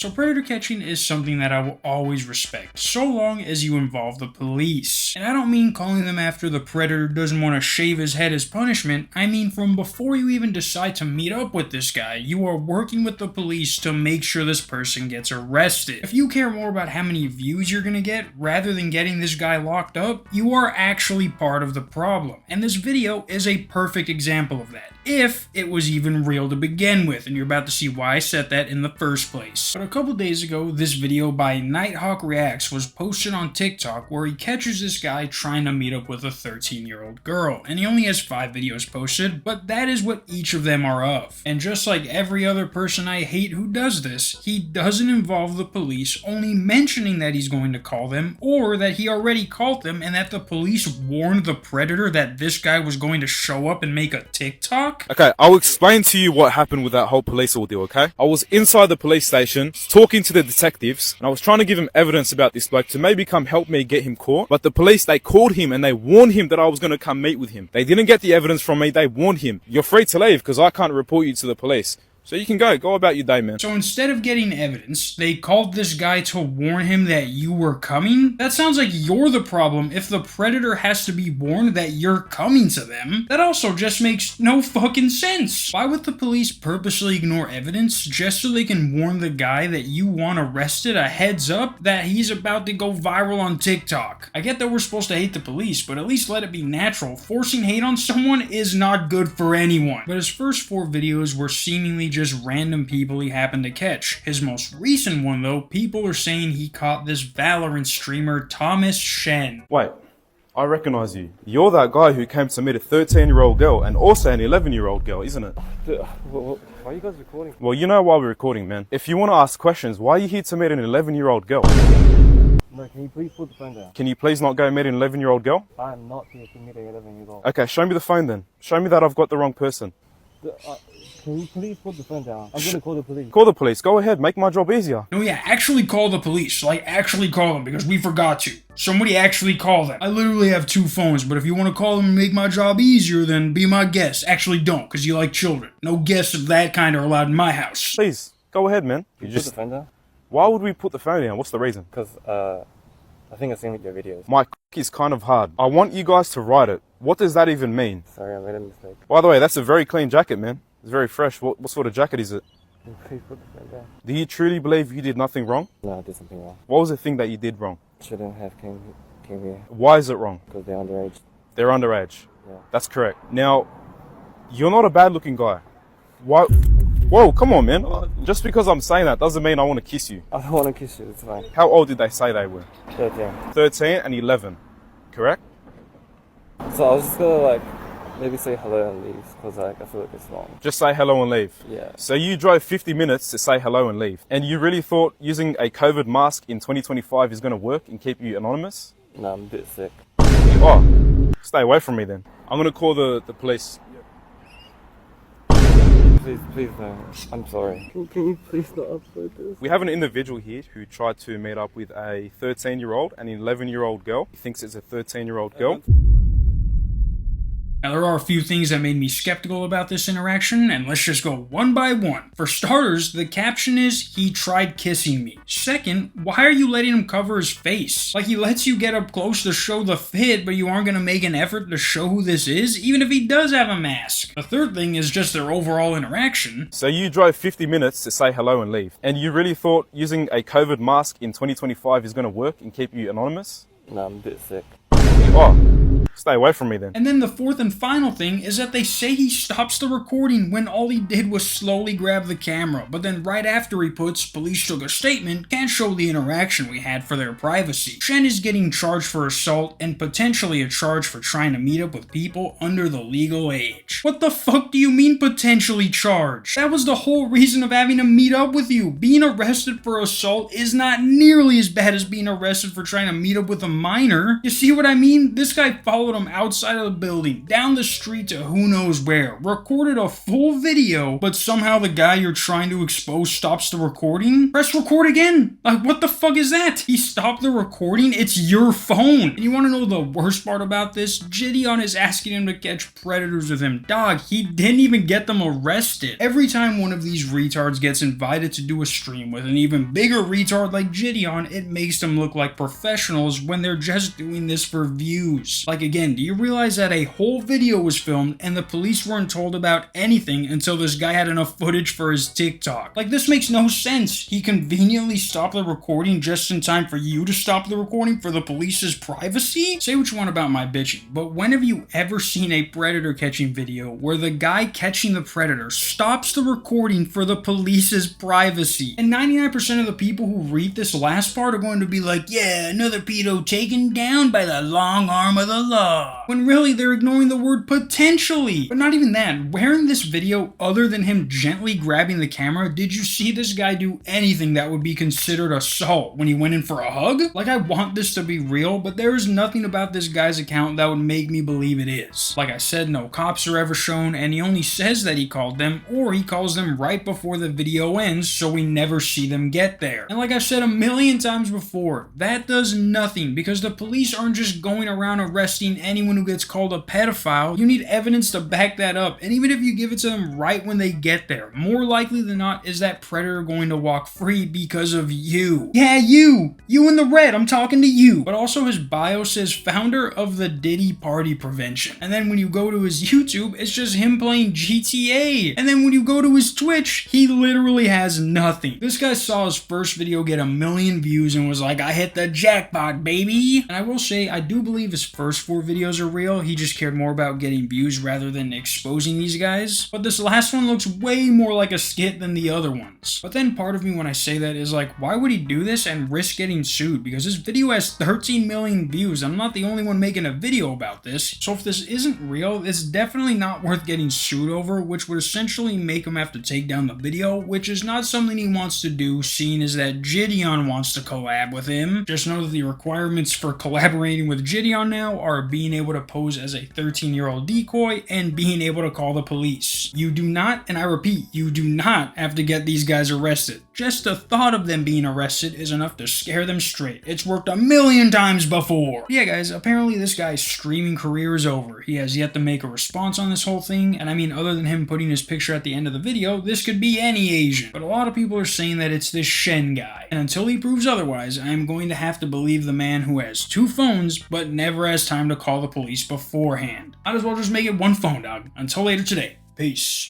So predator catching is something that I will always respect, so long as you involve the police. And I don't mean calling them after the predator doesn't want to shave his head as punishment, I mean from before you even decide to meet up with this guy, you are working with the police to make sure this person gets arrested. If you care more about how many views you're gonna get, rather than getting this guy locked up, you are actually part of the problem. And this video is a perfect example of that, if it was even real to begin with, and you're about to see why I said that in the first place. But a couple days ago, this video by Nighthawk Reacts was posted on TikTok where he catches this guy trying to meet up with a 13-year-old girl, and he only has 5 videos posted, but that is what each of them are of. And just like every other person I hate who does this, he doesn't involve the police, only mentioning that he's going to call them, or that he already called them and that the police warned the predator that this guy was going to show up and make a TikTok. Okay, I'll explain to you what happened with that whole police ordeal, okay? I was inside the police station, talking to the detectives, and I was trying to give him evidence about this bloke to maybe come help me get him caught. But the police, they called him and they warned him that I was going to come meet with him. They didn't get the evidence from me, they warned him. You're free to leave because I can't report you to the police. So you can go about your day, man. So instead of getting evidence, they called this guy to warn him that you were coming? That sounds like you're the problem if the predator has to be warned that you're coming to them. That also just makes no fucking sense. Why would the police purposely ignore evidence just so they can warn the guy that you want arrested a heads up that he's about to go viral on TikTok? I get that we're supposed to hate the police, but at least let it be natural. Forcing hate on someone is not good for anyone. But his first 4 videos were seemingly just random people he happened to catch. His most recent one though, people are saying he caught this Valorant streamer Thomas Shen. Wait, I recognize you. You're that guy who came to meet a 13-year-old girl and also an 11-year-old girl, isn't it? Why are you guys recording? Well, you know why we're recording, man. If you want to ask questions, why are you here to meet an 11-year-old girl? No, can you please put the phone down? Can you please not go meet an 11-year-old girl? I'm not here to meet an 11-year-old. Okay, show me the phone then. Show me that I've got the wrong person. Can you please put the phone down? I'm gonna call the police. Call the police. Go ahead. Make my job easier. No, yeah, actually call the police. Like, actually call them because we forgot to. Somebody actually call them. I literally have 2 phones, but if you want to call them and make my job easier, then be my guest. Actually don't, because you like children. No guests of that kind are allowed in my house. Please, go ahead, man. Can you put the phone down? Why would we put the phone down? What's the reason? Because, I think I've seen your videos. My is kind of hard. I want you guys to write it. What does that even mean? Sorry, I made a mistake. By the way, that's a very clean jacket, man. It's very fresh. What sort of jacket is it? Can you please put the phone down? Do you truly believe you did nothing wrong? No, I did something wrong. What was the thing that you did wrong? Shouldn't have came here. Why is it wrong? Because they're underage. They're underage. Yeah. That's correct. Now, you're not a bad looking guy. Why? Whoa, come on, man. Just because I'm saying that doesn't mean I want to kiss you. I don't want to kiss you, it's fine. How old did they say they were? 13. 13 and 11, correct? So I was just gonna maybe say hello and leave, because I feel like it's wrong. Just say hello and leave. Yeah. So you drove 50 minutes to say hello and leave. And you really thought using a COVID mask in 2025 is going to work and keep you anonymous? No, I'm a bit sick. Oh, stay away from me then. I'm going to call the police. Please no. I'm sorry. Can you please not upload this? We have an individual here who tried to meet up with a 13-year-old and an 11-year-old girl. He thinks it's a 13-year-old girl. Now, there are a few things that made me skeptical about this interaction, and let's just go one by one. For starters, the caption is, "He tried kissing me." Second, why are you letting him cover his face? Like, he lets you get up close to show the fit, but you aren't gonna make an effort to show who this is, even if he does have a mask. The third thing is just their overall interaction. So you drove 50 minutes to say hello and leave. And you really thought using a COVID mask in 2025 is going to work and keep you anonymous? No, I'm a bit sick. Oh, stay away from me then. And then the fourth and final thing is that they say he stops the recording when all he did was slowly grab the camera, but then right after he puts "police took a statement," can't show the interaction we had for their privacy. Shen is getting charged for assault and potentially a charge for trying to meet up with people under the legal age. What the fuck do you mean potentially charged? That was the whole reason of having to meet up with you. Being arrested for assault is not nearly as bad as being arrested for trying to meet up with a minor. You see what I mean? This guy followed followed him outside of the building, down the street to who knows where, recorded a full video, but somehow the guy you're trying to expose stops the recording? Press record again! Like, what the fuck is that? He stopped the recording? It's your phone! And you wanna know the worst part about this? Gideon is asking him to catch predators with him. Dog, he didn't even get them arrested. Every time one of these retards gets invited to do a stream with an even bigger retard like Gideon, it makes them look like professionals when they're just doing this for views. Like, again, do you realize that a whole video was filmed and the police weren't told about anything until this guy had enough footage for his TikTok? Like, this makes no sense. He conveniently stopped the recording just in time for you to stop the recording for the police's privacy? Say what you want about my bitching, but when have you ever seen a predator catching video where the guy catching the predator stops the recording for the police's privacy? And 99% of the people who read this last part are going to be like, yeah, another pedo taken down by the long arm of the law. When really they're ignoring the word potentially. But not even that. Where in this video, other than him gently grabbing the camera, did you see this guy do anything that would be considered assault when he went in for a hug? Like, I want this to be real, but there is nothing about this guy's account that would make me believe it is. Like I said, no cops are ever shown, and he only says that he called them, or he calls them right before the video ends, so we never see them get there. And like I've said a million times before, that does nothing, because the police aren't just going around arresting anyone who gets called a pedophile. You need evidence to back that up, and even if you give it to them right when they get there, more likely than not is that predator going to walk free because of you. Yeah, you in the red, I'm talking to you. But also his bio says founder of the Diddy Party Prevention. And then when you go to his YouTube, it's just him playing GTA. And then when you go to his Twitch, he literally has nothing. This guy saw his first video get 1 million views and was like, I hit the jackpot, baby. And I will say, I do believe his first 4 videos are real. He just cared more about getting views rather than exposing these guys. But this last one looks way more like a skit than the other ones. But then part of me when I say that is like, why would he do this and risk getting sued? Because this video has 13 million views. I'm not the only one making a video about this. So if this isn't real, it's definitely not worth getting sued over, which would essentially make him have to take down the video, which is not something he wants to do, seeing as that Gideon wants to collab with him. Just know that the requirements for collaborating with Gideon now are being able to pose as a 13-year-old decoy and being able to call the police. You do not, and I repeat, you do not have to get these guys arrested. Just the thought of them being arrested is enough to scare them straight. It's worked 1,000,000 times before. Yeah guys, apparently this guy's streaming career is over. He has yet to make a response on this whole thing, and I mean, other than him putting his picture at the end of the video, this could be any Asian. But a lot of people are saying that it's this Shen guy. And until he proves otherwise, I am going to have to believe the man who has 2 phones, but never has time to call the police beforehand. Might as well just make it 1 phone, dog. Until later today. Peace.